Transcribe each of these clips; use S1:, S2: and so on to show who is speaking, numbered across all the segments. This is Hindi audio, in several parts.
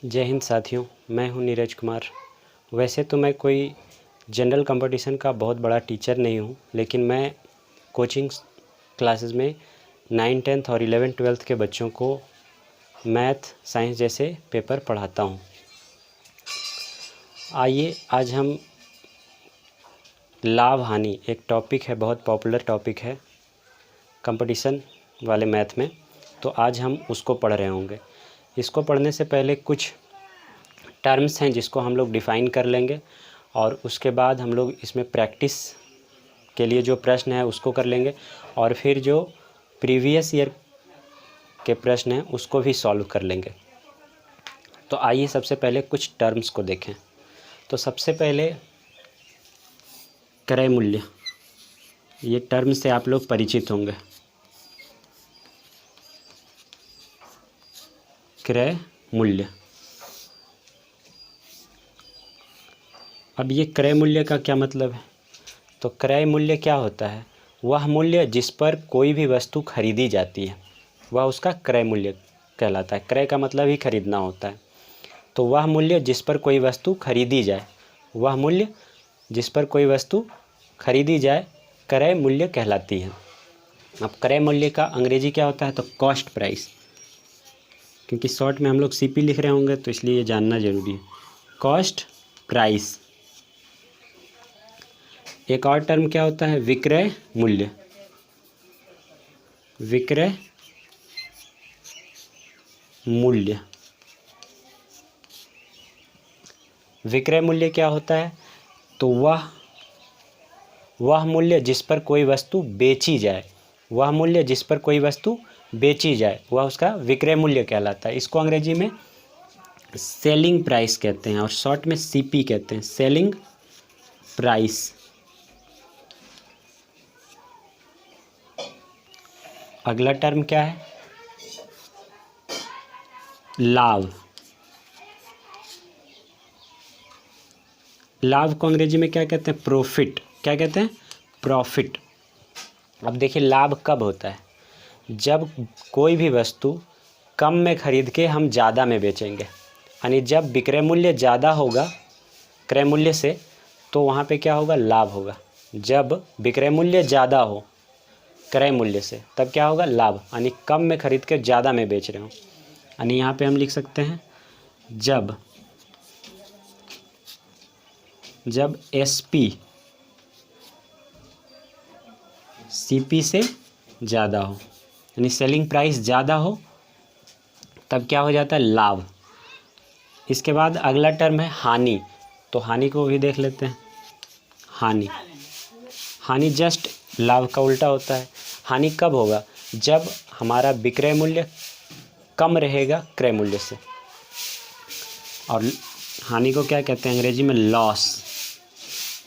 S1: जय हिंद साथियों, मैं हूं नीरज कुमार। वैसे तो मैं कोई जनरल कंपटीशन का बहुत बड़ा टीचर नहीं हूं, लेकिन मैं कोचिंग क्लासेस में 9, 10th और 11th 12th के बच्चों को मैथ, साइंस जैसे पेपर पढ़ाता हूं। आइए आज हम लाभ हानि, एक टॉपिक है, बहुत पॉपुलर टॉपिक है कंपटीशन वाले मैथ में, तो आज हम उसको पढ़ रहे होंगे। इसको पढ़ने से पहले कुछ टर्म्स हैं जिसको हम लोग डिफ़ाइन कर लेंगे और उसके बाद हम लोग इसमें प्रैक्टिस के लिए जो प्रश्न है उसको कर लेंगे और फिर जो प्रीवियस ईयर के प्रश्न हैं उसको भी सॉल्व कर लेंगे। तो आइए सबसे पहले कुछ टर्म्स को देखें। तो सबसे पहले क्रय मूल्य, ये टर्म से आप लोग परिचित होंगे। क्रय मूल्य, अब ये क्रय मूल्य का क्या मतलब है? तो क्रय मूल्य क्या होता है? वह मूल्य जिस पर कोई भी वस्तु खरीदी जाती है वह उसका क्रय मूल्य कहलाता है। क्रय का मतलब ही खरीदना होता है। तो वह मूल्य जिस पर कोई वस्तु खरीदी जाए, वह मूल्य जिस पर कोई वस्तु खरीदी जाए क्रय मूल्य कहलाती है। अब क्रय मूल्य का अंग्रेजी क्या होता है? तो कॉस्ट प्राइस, क्योंकि शॉर्ट में हम लोग सीपी लिख रहे होंगे तो इसलिए ये जानना जरूरी है। Cost price. एक और टर्म क्या होता है? विक्रय मूल्य। विक्रय मूल्य, विक्रय मूल्य क्या होता है? तो वह मूल्य जिस पर कोई वस्तु बेची जाए, वह मूल्य जिस पर कोई वस्तु बेची जाए वह उसका विक्रय मूल्य कहलाता है। इसको अंग्रेजी में सेलिंग प्राइस कहते हैं और शॉर्ट में सीपी कहते हैं, सेलिंग प्राइस। अगला टर्म क्या है? लाभ। लाभ को अंग्रेजी में क्या कहते हैं? प्रॉफिट। क्या कहते हैं? प्रॉफिट। अब देखिए लाभ कब होता है? जब कोई भी वस्तु कम में खरीद के हम ज़्यादा में बेचेंगे, यानी जब विक्रय मूल्य ज़्यादा होगा क्रय मूल्य से तो वहाँ पे क्या होगा? लाभ होगा। जब विक्रय मूल्य ज़्यादा हो क्रय मूल्य से तब क्या होगा? लाभ, यानी कम में खरीद के ज़्यादा में बेच रहे हो। यानी यहाँ पे हम लिख सकते हैं जब एसपी सीपी से ज़्यादा हो, यानी सेलिंग प्राइस ज़्यादा हो, तब क्या हो जाता है? लाभ। इसके बाद अगला टर्म है हानि। तो हानि को भी देख लेते हैं। हानि, हानि जस्ट लाभ का उल्टा होता है। हानि कब होगा? जब हमारा विक्रय मूल्य कम रहेगा क्रय मूल्य से। और हानि को क्या कहते हैं अंग्रेजी में? लॉस।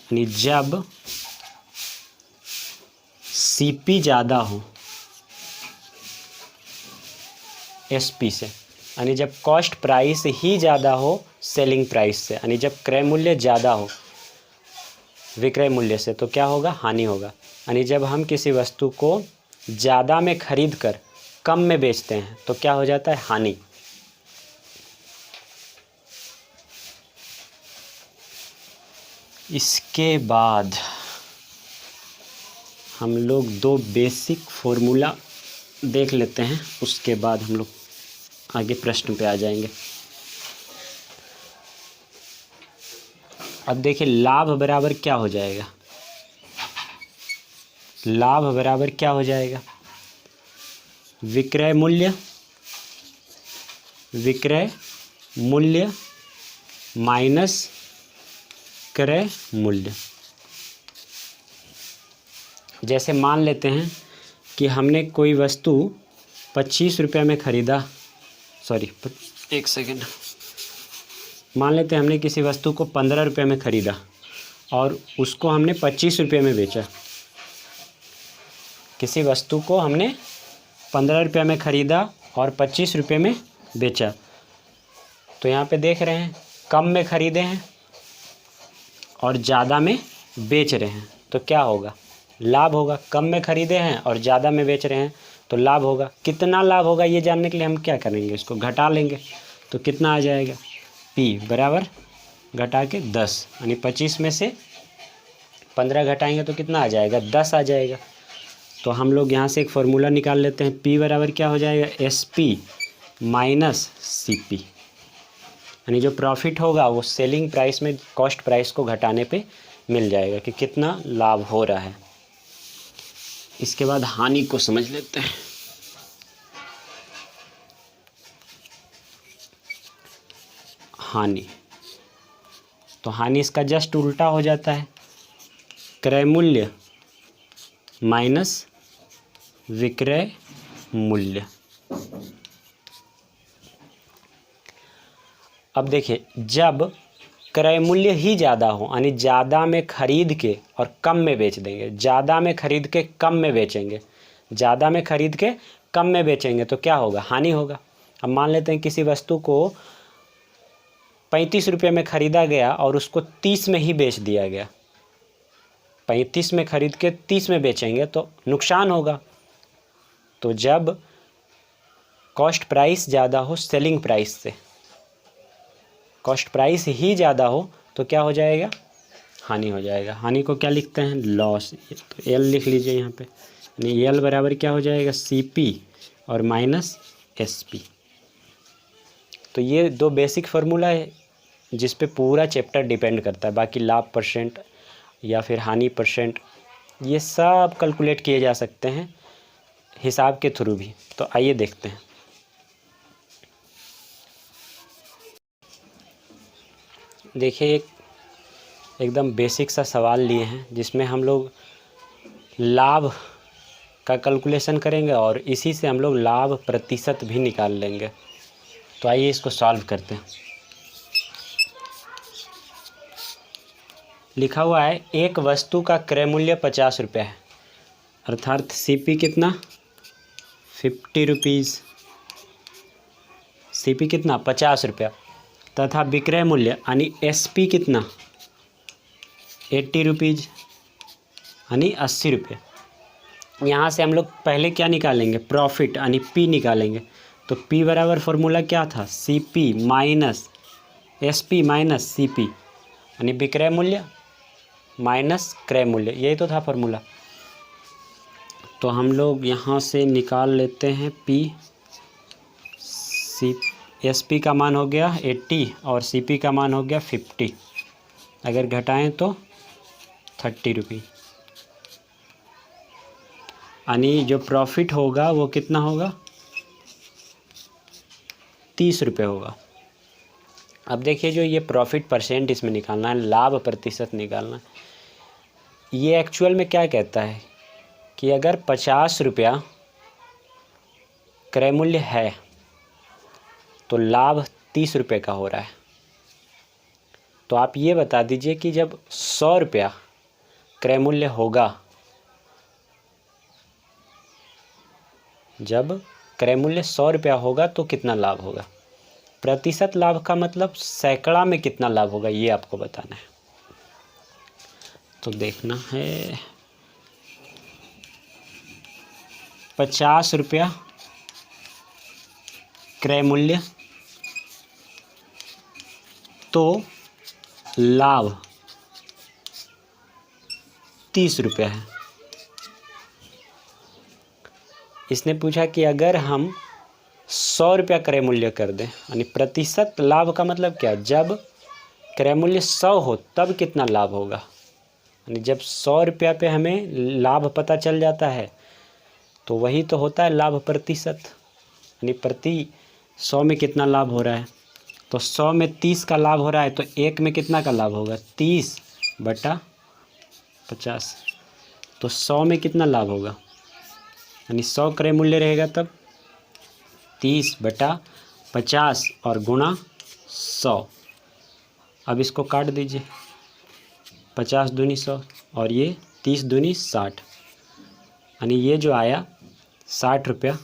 S1: यानी जब सीपी ज़्यादा हो एसपी से, यानी जब कॉस्ट प्राइस ही ज़्यादा हो सेलिंग प्राइस से, यानी जब क्रय मूल्य ज़्यादा हो विक्रय मूल्य से, तो क्या होगा? हानि होगा। यानी जब हम किसी वस्तु को ज़्यादा में खरीद कर कम में बेचते हैं तो क्या हो जाता है? हानि। इसके बाद हम लोग दो बेसिक फॉर्मूला देख लेते हैं, उसके बाद हम लोग आगे प्रश्न पे आ जाएंगे। अब देखिए लाभ बराबर क्या हो जाएगा? लाभ बराबर क्या हो जाएगा? विक्रय मूल्य माइनस क्रय मूल्य। जैसे मान लेते हैं कि हमने कोई वस्तु 25 रुपये में ख़रीदा, एक सेकेंड, मान लेते हैं हमने किसी वस्तु को 15 रुपये में ख़रीदा और उसको हमने 25 रुपये में बेचा। किसी वस्तु को हमने 15 रुपये में ख़रीदा और 25 रुपये में बेचा। तो यहाँ पे देख रहे हैं कम में ख़रीदे हैं और ज़्यादा में बेच रहे हैं, तो क्या होगा? लाभ होगा। कम में ख़रीदे हैं और ज़्यादा में बेच रहे हैं तो लाभ होगा। कितना लाभ होगा ये जानने के लिए हम क्या करेंगे? इसको घटा लेंगे तो कितना आ जाएगा? पी बराबर घटा के 10, यानी 25 में से 15 घटाएंगे तो कितना आ जाएगा, 10 आ जाएगा। तो हम लोग यहाँ से एक फार्मूला निकाल लेते हैं, पी बराबर क्या हो जाएगा, S P minus C P, यानी जो प्रॉफिट होगा वो सेलिंग प्राइस में कॉस्ट प्राइस को घटाने पे मिल जाएगा कि कितना लाभ हो रहा है। इसके बाद हानि को समझ लेते हैं। हानि, तो हानि इसका जस्ट उल्टा हो जाता है, क्रय मूल्य माइनस विक्रय मूल्य। अब देखिए, जब क्रय मूल्य ही ज़्यादा हो, यानी ज़्यादा में खरीद के और कम में बेच देंगे, ज़्यादा में खरीद के कम में बेचेंगे, ज़्यादा में खरीद के कम में बेचेंगे तो क्या होगा, हानि होगा। अब मान लेते हैं किसी वस्तु को 35 रुपये में ख़रीदा गया और उसको 30 में ही बेच दिया गया, 35 में खरीद के 30 में बेचेंगे तो नुकसान होगा। तो जब कॉस्ट प्राइस ज़्यादा हो सेलिंग प्राइस से, कॉस्ट प्राइस ही ज़्यादा हो तो क्या हो जाएगा, हानि हो जाएगा। हानि को क्या लिखते हैं, लॉस, तो एल लिख लीजिए यहाँ पे, यानी एल बराबर क्या हो जाएगा, सी पी और माइनस एस पी। तो ये दो बेसिक फार्मूला है जिस पे पूरा चैप्टर डिपेंड करता है, बाकी लाभ परसेंट या फिर हानि परसेंट ये सब कैलकुलेट किए जा सकते हैं हिसाब के थ्रू भी। तो आइए देखते हैं। देखिए, एकदम बेसिक सा सवाल लिए हैं जिसमें हम लोग लाभ का कैलकुलेशन करेंगे और इसी से हम लोग लाभ प्रतिशत भी निकाल लेंगे। तो आइए इसको सॉल्व करते हैं। लिखा हुआ है एक वस्तु का क्रय मूल्य 50 रुपये है, अर्थात सीपी कितना, 50 रुपीज़, सीपी कितना 50 रुपया, तथा विक्रय मूल्य यानी एसपी कितना 80 रुपीज़ यानी 80 रुपये। यहाँ से हम लोग पहले क्या निकालेंगे, प्रॉफिट यानी पी निकालेंगे। तो पी बराबर फार्मूला क्या था, C P minus S P minus C P, यानी विक्रय मूल्य माइनस क्रय मूल्य, यही तो था फार्मूला। तो हम लोग यहाँ से निकाल लेते हैं पी, सी एस पी का मान हो गया 80 और सी पी का मान हो गया 50, अगर घटाएं तो 30 रुपये, यानी जो प्रॉफिट होगा वो कितना होगा, 30 रुपये होगा। अब देखिए, जो ये प्रॉफिट परसेंट इसमें निकालना है, लाभ प्रतिशत निकालना है, ये एक्चुअल में क्या कहता है कि अगर 50 रुपया क्रय मूल्य है तो लाभ 30 रुपये का हो रहा है। तो आप ये बता दीजिए कि जब 100 रुपया क्रय मूल्य होगा, जब क्रय मूल्य 100 रुपया होगा तो कितना लाभ होगा। प्रतिशत लाभ का मतलब सैकड़ा में कितना लाभ होगा, ये आपको बताना है। तो देखना है, 50 रुपया क्रय मूल्य तो लाभ 30 रुपया है। इसने पूछा कि अगर हम 100 रुपया क्रय मूल्य कर दें, यानी प्रतिशत लाभ का मतलब क्या, जब क्रय मूल्य 100 हो तब कितना लाभ होगा, यानी जब 100 रुपया पे हमें लाभ पता चल जाता है तो वही तो होता है लाभ प्रतिशत, यानी प्रति 100 में कितना लाभ हो रहा है। तो 100 में 30 का लाभ हो रहा है तो एक में कितना का लाभ होगा, 30/50। तो 100 में कितना लाभ होगा, यानी 100 क्रय मूल्य रहेगा तब 30/50 और गुणा 100। अब इसको काट दीजिए, 50 दूनी 100 और ये 30 दूनी 60, यानी ये जो आया 60 रुपया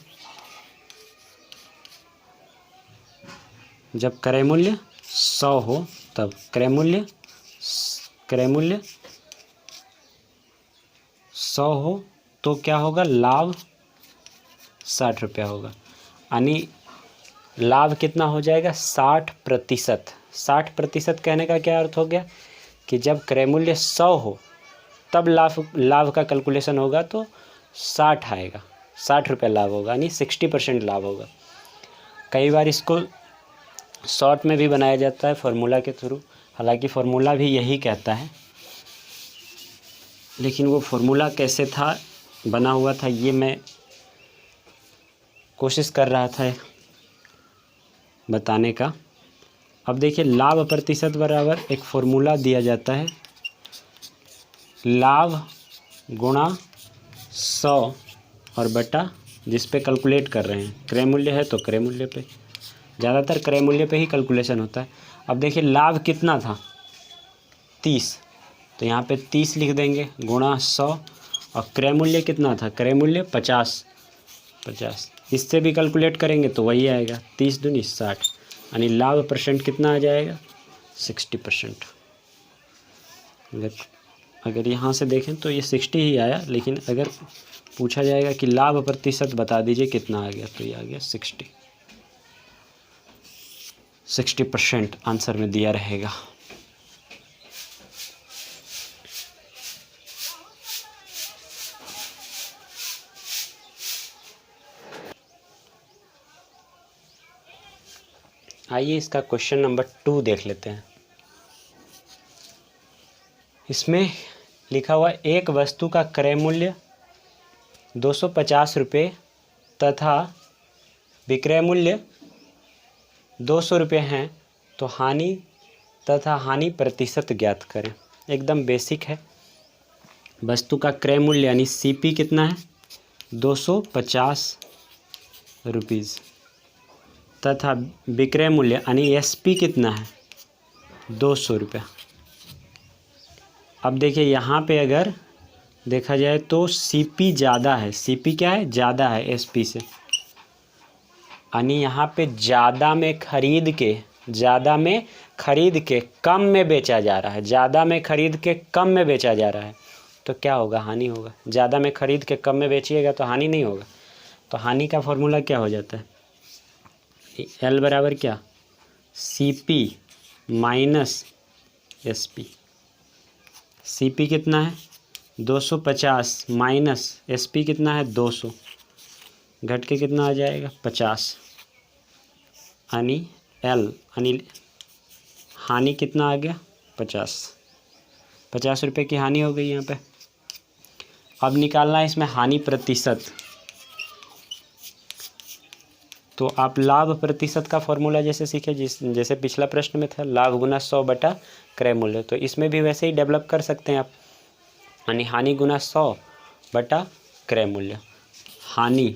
S1: जब क्रय मूल्य 100 हो तब। क्रय मूल्य 100 हो तो क्या होगा, लाभ 60 रुपया होगा, यानी लाभ कितना हो जाएगा, 60%। 60% कहने का क्या अर्थ हो गया कि जब क्रय मूल्य 100 हो तब लाभ का कैलकुलेशन होगा तो 60 आएगा, 60 रुपये लाभ होगा, यानी 60% लाभ होगा। कई बार इसको शॉर्ट में भी बनाया जाता है फार्मूला के थ्रू, हालांकि फार्मूला भी यही कहता है, लेकिन वो फार्मूला कैसे था बना हुआ था ये मैं कोशिश कर रहा था बताने का। अब देखिए लाभ प्रतिशत बराबर एक फार्मूला दिया जाता है, लाभ गुणा 100 और बटा जिस पे कैलकुलेट कर रहे हैं, क्रय मूल्य है तो क्रय मूल्य पे, ज़्यादातर क्रय मूल्य पे ही कैलकुलेशन होता है। अब देखिए लाभ कितना था 30, तो यहाँ पे 30 लिख देंगे गुणा 100, और क्रय मूल्य कितना था, क्रय मूल्य 50, इससे भी कैलकुलेट करेंगे तो वही आएगा 30 दूनी 60, यानी लाभ परसेंट कितना आ जाएगा 60%। अगर यहाँ से देखें तो ये 60 ही आया, लेकिन अगर पूछा जाएगा कि लाभ प्रतिशत बता दीजिए कितना आ गया, तो ये आ गया 60% आंसर में दिया रहेगा। आइए इसका क्वेश्चन नंबर 2 देख लेते हैं। इसमें लिखा हुआ एक वस्तु का क्रय मूल्य 250 रुपये तथा विक्रय मूल्य 200 रुपये हैं, तो हानि तथा हानि प्रतिशत ज्ञात करें। एकदम बेसिक है। वस्तु का क्रय मूल्य यानी सीपी कितना है 250 रुपीज़ तथा विक्रय मूल्य यानी एसपी कितना है 200 रुपये। अब देखिए यहाँ पे अगर देखा जाए तो सीपी ज़्यादा है, सीपी क्या है ज़्यादा है एसपी से, यानी यहाँ पे ज़्यादा में खरीद के कम में बेचा जा रहा है, ज़्यादा में खरीद के कम में बेचा जा रहा है, तो क्या होगा हानि होगा। ज़्यादा में खरीद के कम में बेचिएगा तो हानि नहीं होगा। तो हानि का फॉर्मूला क्या हो जाता है, एल बराबर क्या सीपी माइनस एसपी। सीपी कितना है 250 माइनस एसपी कितना है 200, घट के कितना आ जाएगा 50, यानी एल यानी हानि कितना आ गया 50 रुपये की हानि हो गई यहाँ पे। अब निकालना है इसमें हानि प्रतिशत, तो आप लाभ प्रतिशत का फॉर्मूला जैसे सीखे जैसे पिछला प्रश्न में था लाभ गुना 100 बटा क्रय मूल्य, तो इसमें भी वैसे ही डेवलप कर सकते हैं आप, यानी हानि गुना 100 बटा क्रय मूल्य, हानि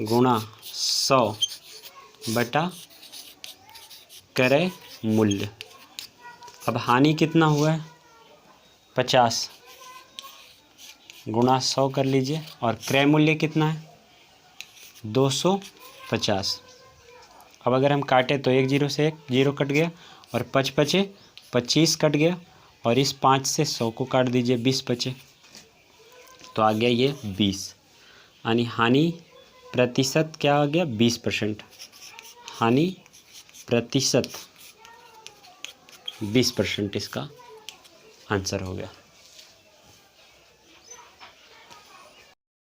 S1: गुणा 100 बटा क्रय मूल्य। अब हानि कितना हुआ है 50 गुणा 100 कर लीजिए, और क्रय मूल्य कितना है 250। अब अगर हम काटे तो 1 0 से 1 0 कट गया, और 5 बचे 25 कट गया, और इस 5 से 100 को काट दीजिए 20 बचे, तो आ गया ये 20, यानी हानि प्रतिशत क्या आ गया 20%, हानि प्रतिशत 20% इसका आंसर हो गया।